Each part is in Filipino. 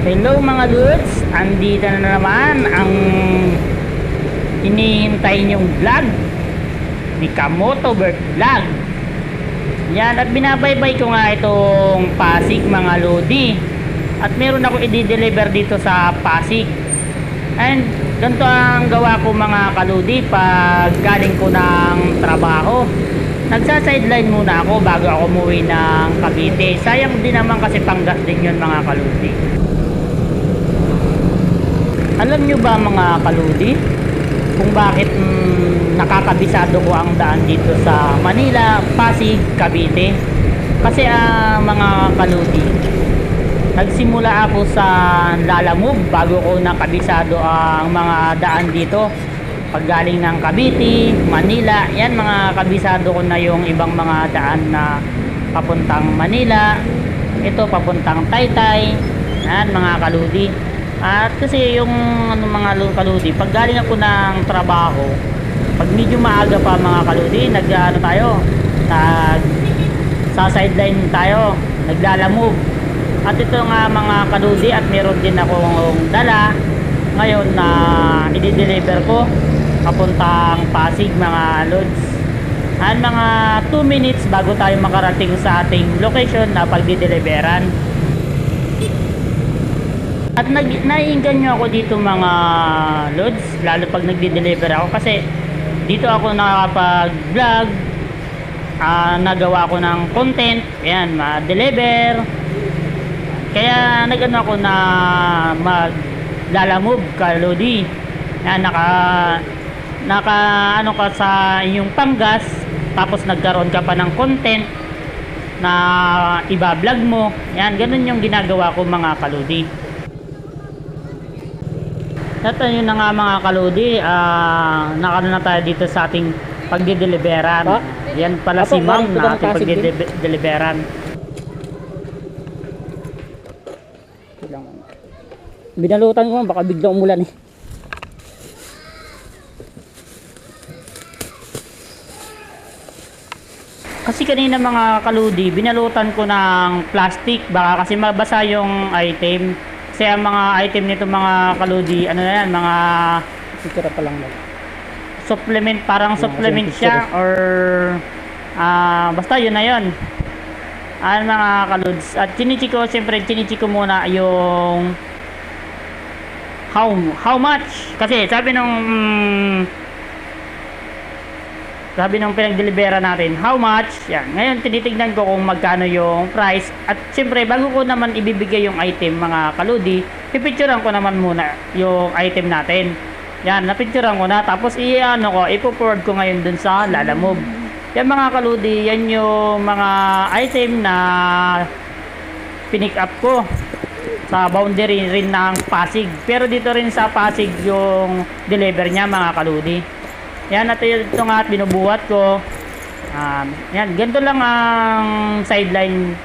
Hello mga dudes, andito na naman ang hinihintay niyong vlog ni Kamoto Bird Vlog. Yan, at binabaybay ko nga itong Pasig mga lodi. At meron ako i-deliver dito sa Pasig. And ganito ang gawa ko mga kalodi pag galing ko ng trabaho. Nagsa-sideline muna ako bago ako umuwi ng Cavite. Sayang din naman kasi panggas din yun mga kalodi. Alam nyo ba mga kaludi kung bakit nakakabisado ko ang daan dito sa Manila, Pasig, Cavite? Kasi mga kaludi, nagsimula ako sa Lalamove bago ko nakabisado ang mga daan dito. Pag galing ng Cavite, Manila, yan mga kabisado ko na yung ibang mga daan na papuntang Manila. Ito papuntang Taytay, yan mga kaludi. At kasi yung mga kaludi, pag galing ako ng trabaho, pag medyo maaga pa mga kaludi, sa sideline tayo, naglalamove. At ito nga mga kaludi, at meron din akong dala ngayon na i-deliver ko papuntang Pasig mga lods. At mga 2 minutes bago tayo makarating sa ating location na pagdi-deliveran. At naiinggan nyo ako dito mga lods, lalo pag nagdi-deliver ako kasi dito ako nakapag-vlog, nagawa ako ng content, ayan, ma-deliver. Kaya nagano ako na mag-lalamove ka lodi. Ayan, naka ano ka sa inyong panggas, tapos nagkaroon ka pa ng content na iba-vlog mo. Ayan, ganun yung ginagawa ko mga kalodi. At yun na nga mga kalodi, nakano na tayo dito sa ating pagdideliveran. Yan pala si ma'am na ating pagdideliveran. Binalutan ko, baka biglang umulan eh. Kasi kanina mga kalodi, binalutan ko ng plastic, baka kasi mabasa yung item. Kasi ang mga item nito mga kalodi, ano na yan, mga Sikira pa lang. supplement, parang supplement siya or basta yun na yun. Mga kalods. At siyempre chinichiko muna yung how much. Kasi sabi nung pinag-delivera natin, how much? Yan. Ngayon tinitignan ko kung magkano yung price. At siyempre bago ko naman ibibigay yung item mga kaludi, pipicturean ko naman muna yung item natin. Yan, napicturean ko na. Tapos ipo-forward ko ngayon dun sa Lalamove. Yan mga kaludi, yan yung mga item na pinick up ko sa boundary rin ng Pasig. Pero dito rin sa Pasig yung deliver niya mga kaludi. Yan, at ito nga at binubuhat ko. Yan, ganito lang ang sideline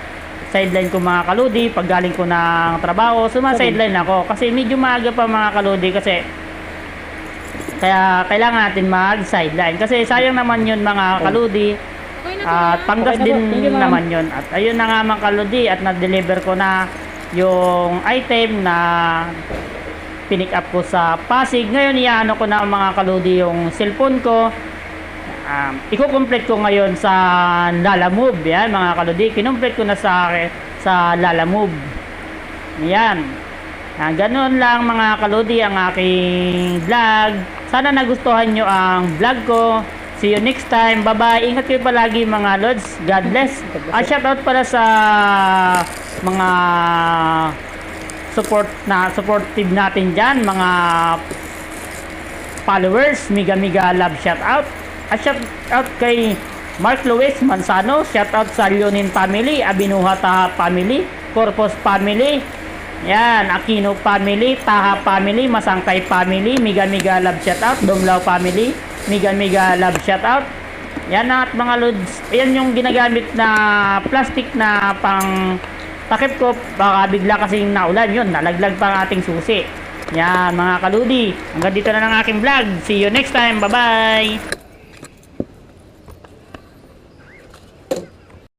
ko mga kaludi. Pag galing ko ng trabaho, suma-sideline ako. Kasi medyo maaga pa mga kaludi kasi kaya kailangan natin mag-sideline. Kasi sayang naman yun mga kaludi. At panggas din naman yun. At ayun na nga mga kaludi, at na-deliver ko na yung item na pinick up ko sa Pasig. Ngayon iano ko na mga kaludi yung cellphone ko. Iko-complete ko ngayon sa Lalamove. Yan mga kaludi, kinomplete ko na sa Lalamove. Yan. Ganun lang mga kaludi ang aking vlog. Sana nagustuhan nyo ang vlog ko. See you next time. Bye bye. Ingat kayo palagi mga lods. God bless. Shoutout pala sa mga supportive natin dyan, mga followers. Miga love shoutout. Shoutout kay Mark Luis Manzano. Shoutout sa Leonin family, Abinuhata family, Corpus family, yan, Aquino family, Taha family, Masangkay family, Miga love shoutout. Dumlao family, Miga love shoutout. Yan at mga lods, yan yung ginagamit na plastic na pang takip ko, baka bigla kasing naulan yun, nalaglag pa ang ating susi. Yan mga kaludi, hanggang dito na ng aking vlog. See you next time, bye bye.